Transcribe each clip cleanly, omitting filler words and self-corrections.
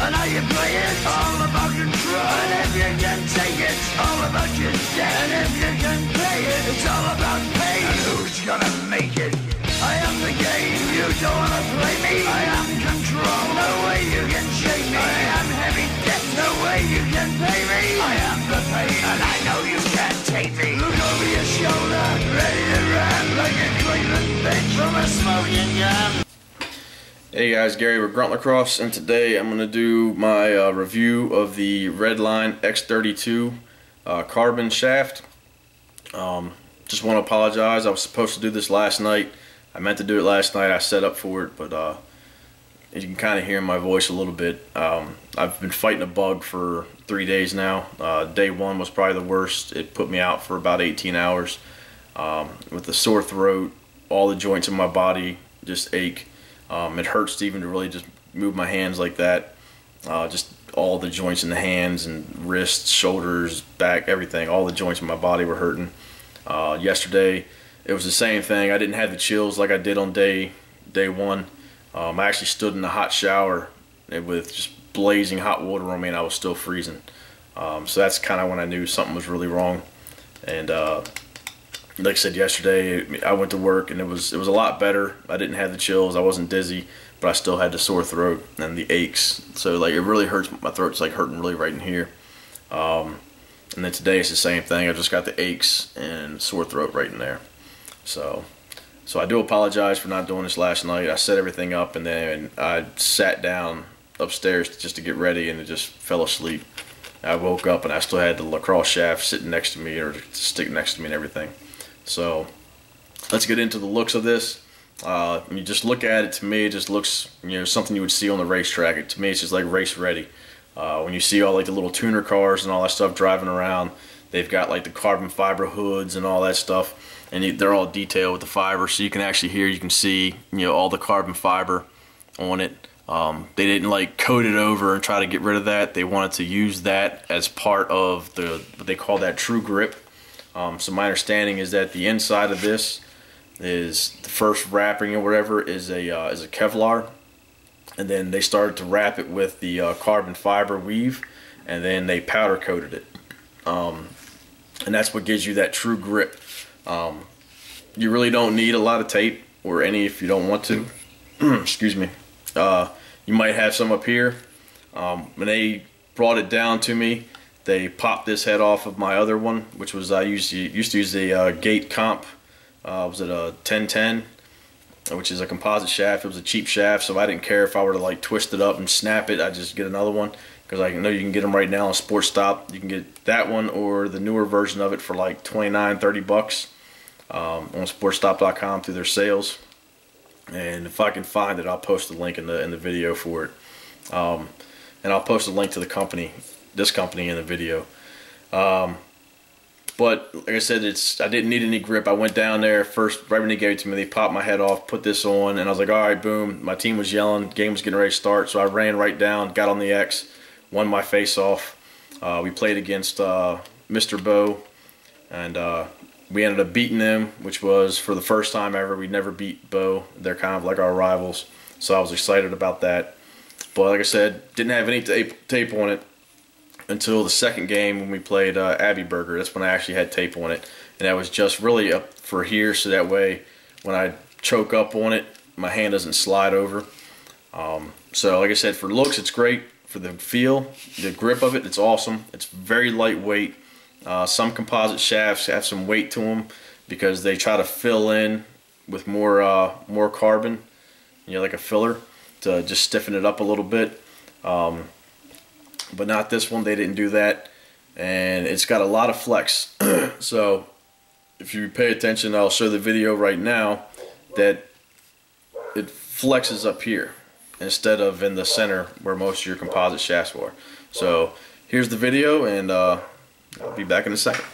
And how you play it, all about control. And if you can take it, all about your debt. And if you can pay it, it's all about pay. And who's gonna make it? I am the game, you don't wanna play me. I am control, no way you can shake me. I am heavy debt, no way you can pay me. I am the pain, and I know you can't take me. Look over your shoulder, ready to run like a Cleveland bitch from a smoking gun. Hey guys, Gary with Lacrosse, and today I'm going to do my review of the REDLINE X32 Carbon shaft. Just want to apologize. I was supposed to do this last night. I meant to do it last night. I set up for it, but you can kind of hear my voice a little bit. I've been fighting a bug for 3 days now. Day one was probably the worst. It put me out for about 18 hours with the sore throat. All the joints in my body just ache. It hurts even to really just move my hands like that. Just all the joints in the hands and wrists, shoulders, back, everything. All the joints in my body were hurting. Yesterday, it was the same thing. I didn't have the chills like I did on day one. I actually stood in a hot shower with just blazing hot water on me, and I was still freezing. So that's kind of when I knew something was really wrong. And like I said yesterday, I went to work and it was a lot better. I didn't have the chills, I wasn't dizzy, but I still had the sore throat and the aches. So like it really hurts. My throat's like hurting really right in here. And then today it's the same thing. I just got the aches and sore throat right in there. So I do apologize for not doing this last night. I set everything up and then I sat down upstairs just to get ready and it just fell asleep. I woke up and I still had the Lacrosse shaft sitting next to me, or stick next to me and everything. So let's get into the looks of this. When you just look at it, to me it just looks, you know, something you would see on the racetrack. To me it's just like race ready. When you see all like the little tuner cars and all that stuff driving around, they've got like the carbon fiber hoods and all that stuff, and they're all detailed with the fiber, so you can actually hear, you can see, you know, all the carbon fiber on it. They didn't like coat it over and try to get rid of that. They wanted to use that as part of what they call that true grip. So my understanding is that the inside of this is the first wrapping or whatever is a Kevlar, and then they started to wrap it with the carbon fiber weave, and then they powder coated it, and that's what gives you that true grip. You really don't need a lot of tape or any if you don't want to. Excuse me. You might have some up here. When they brought it down to me, they popped this head off of my other one, which was I used to use the Gate Comp. Was it a 1010, which is a composite shaft. It was a cheap shaft, so I didn't care if I were to like twist it up and snap it. I just get another one, because I know you can get them right now on Sports Stop. You can get that one or the newer version of it for like 29, 30 bucks on sportstop.com through their sales. And if I can find it, I'll post a link in the video for it. And I'll post a link to the company, this company, in the video. But like I said, I didn't need any grip. I went down there first, right when they gave it to me, they popped my head off, put this on, and I was like, all right, boom. My team was yelling, game was getting ready to start, so I ran right down, got on the X, won my face off. We played against Mr. Bo, and we ended up beating them, which was for the first time ever. We'd never beat Bo. They're kind of like our rivals, so I was excited about that. But like I said, didn't have any tape on it until the second game when we played Abbey Burger. That's when I actually had tape on it, and that was just really up for here, so that way when I choke up on it, my hand doesn't slide over. So like I said, for looks it's great. For the feel, the grip of it, it's awesome. It's very lightweight. Some composite shafts have some weight to them because they try to fill in with more carbon, you know, like a filler, to just stiffen it up a little bit. But not this one. They didn't do that, and it's got a lot of flex. So if you pay attention, I'll show the video right now that it flexes up here instead of in the center where most of your composite shafts were. So here's the video, and I'll be back in a second.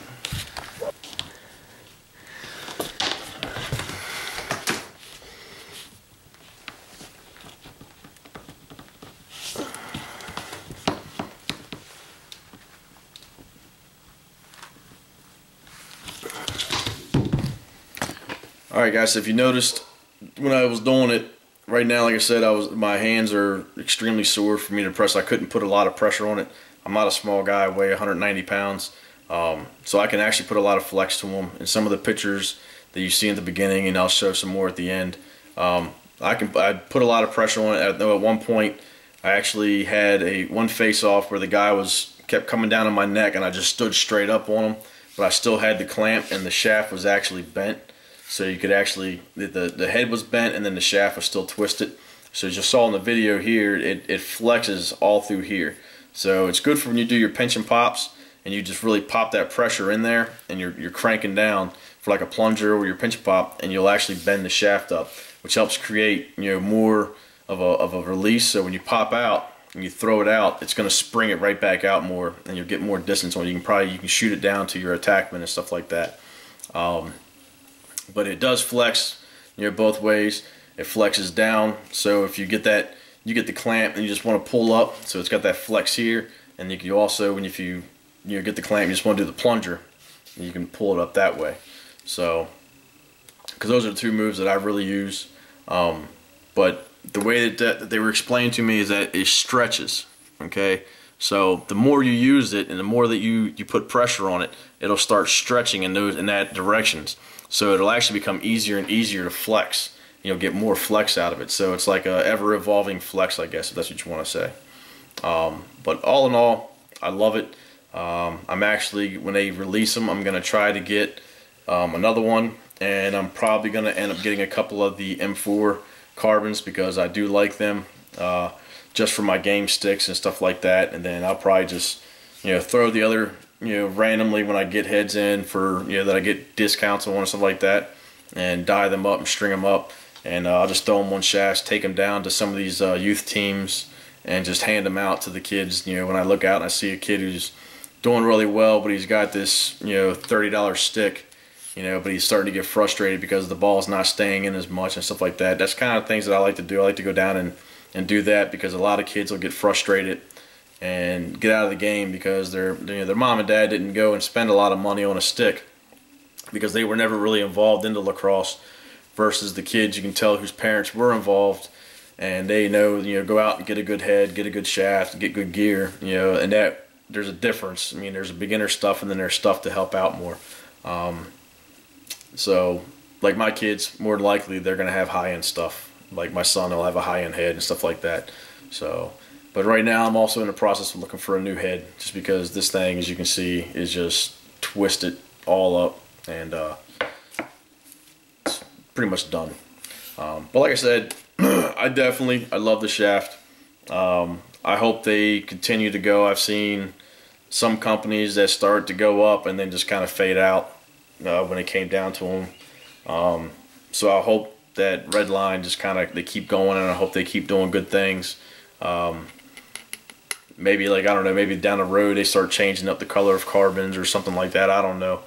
Alright guys, so if you noticed when I was doing it, right now, like I said, my hands are extremely sore for me to press. I couldn't put a lot of pressure on it. I'm not a small guy. I weigh 190 pounds. So I can actually put a lot of flex to them. In some of the pictures that you see in the beginning, and I'll show some more at the end, I put a lot of pressure on it. At one point, I actually had one face-off where the guy kept coming down on my neck, and I just stood straight up on him, but I still had the clamp, and the shaft was actually bent. So you could actually, the head was bent, and then the shaft was still twisted. So as you saw in the video here, it flexes all through here. So it's good for when you do your pinch and pops, and you just really pop that pressure in there, and you're cranking down for like a plunger or your pinch and pop, and you'll actually bend the shaft up, which helps create, more of a release. So when you pop out and you throw it out, it's going to spring it right back out more, and you'll get more distance on it. You can shoot it down to your attackman and stuff like that. But it does flex, both ways. It flexes down, so if you get the clamp and you just want to pull up, so it's got that flex here, and you can also, if you get the clamp, you just want to do the plunger, and you can pull it up that way. So, because those are the two moves that I really use. But the way that they were explained to me is that it stretches. Okay, so the more you use it and the more that you put pressure on it, it'll start stretching in that directions. So it'll actually become easier and easier to flex. You'll get more flex out of it. So it's like a ever-evolving flex, I guess, if that's what you want to say. But all in all, I love it. I'm actually, when they release them, I'm going to try to get another one, and I'm probably going to end up getting a couple of the M4 carbons because I do like them, just for my game sticks and stuff like that. And then I'll probably just, throw the other, randomly when I get heads in for, that I get discounts on and stuff like that, and dye them up and string them up. And I'll just throw them on shafts, take them down to some of these youth teams, and just hand them out to the kids. When I look out and I see a kid who's doing really well, but he's got this, $30 stick, but he's starting to get frustrated because the ball's not staying in as much and stuff like that. That's kind of things that I like to do. I like to go down and do that, because a lot of kids will get frustrated and get out of the game because their mom and dad didn't go and spend a lot of money on a stick because they were never really involved into lacrosse, versus the kids you can tell whose parents were involved, and they know, go out and get a good head, get a good shaft, get good gear, and that there's a difference. I mean, there's a beginner stuff and then there's stuff to help out more. So like my kids, more than likely they're going to have high-end stuff. Like my son will have a high-end head and stuff like that. So, but right now I'm also in the process of looking for a new head, just because this thing, as you can see, is just twisted all up, and it's pretty much done. But like I said, I love the shaft. I hope they continue to go. I've seen some companies that start to go up and then just kind of fade out when it came down to them. So I hope that Redline just they keep going, and I hope they keep doing good things. Maybe, like, I don't know, maybe down the road they start changing up the color of carbons or something like that. I don't know.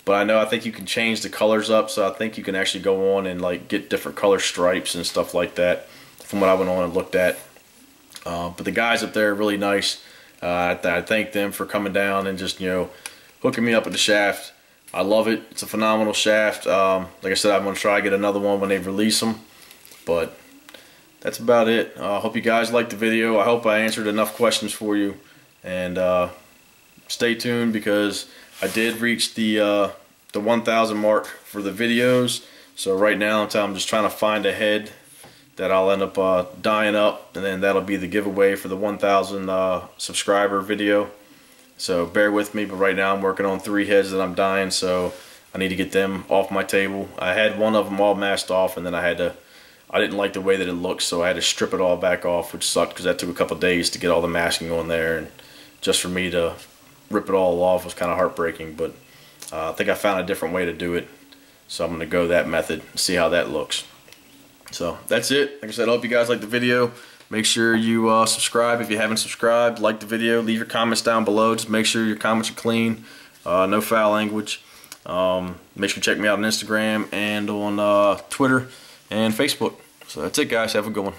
But I think you can change the colors up, so I think you can actually go on and like get different color stripes and stuff like that, from what I went on and looked at. But the guys up there are really nice. I thank them for coming down and just, hooking me up with the shaft. I love it. It's a phenomenal shaft. Like I said, I'm going to try to get another one when they release them. But that's about it. I hope you guys liked the video. I hope I answered enough questions for you. And stay tuned, because I did reach the 1,000 mark for the videos. So right now I'm just trying to find a head that I'll end up dyeing up, and then that'll be the giveaway for the 1,000 subscriber video. So bear with me, but right now I'm working on 3 heads that I'm dyeing, so I need to get them off my table. I had one of them all masked off, and then I didn't like the way that it looked, so I had to strip it all back off, which sucked because that took a couple days to get all the masking on there, and just for me to rip it all off was kind of heartbreaking. But I think I found a different way to do it, so I'm going to go that method and see how that looks. So that's it. Like I said, I hope you guys liked the video. Make sure you subscribe if you haven't subscribed. Like the video. Leave your comments down below. Just make sure your comments are clean. No foul language. Make sure you check me out on Instagram and on Twitter and Facebook. So that's it, guys. Have a good one.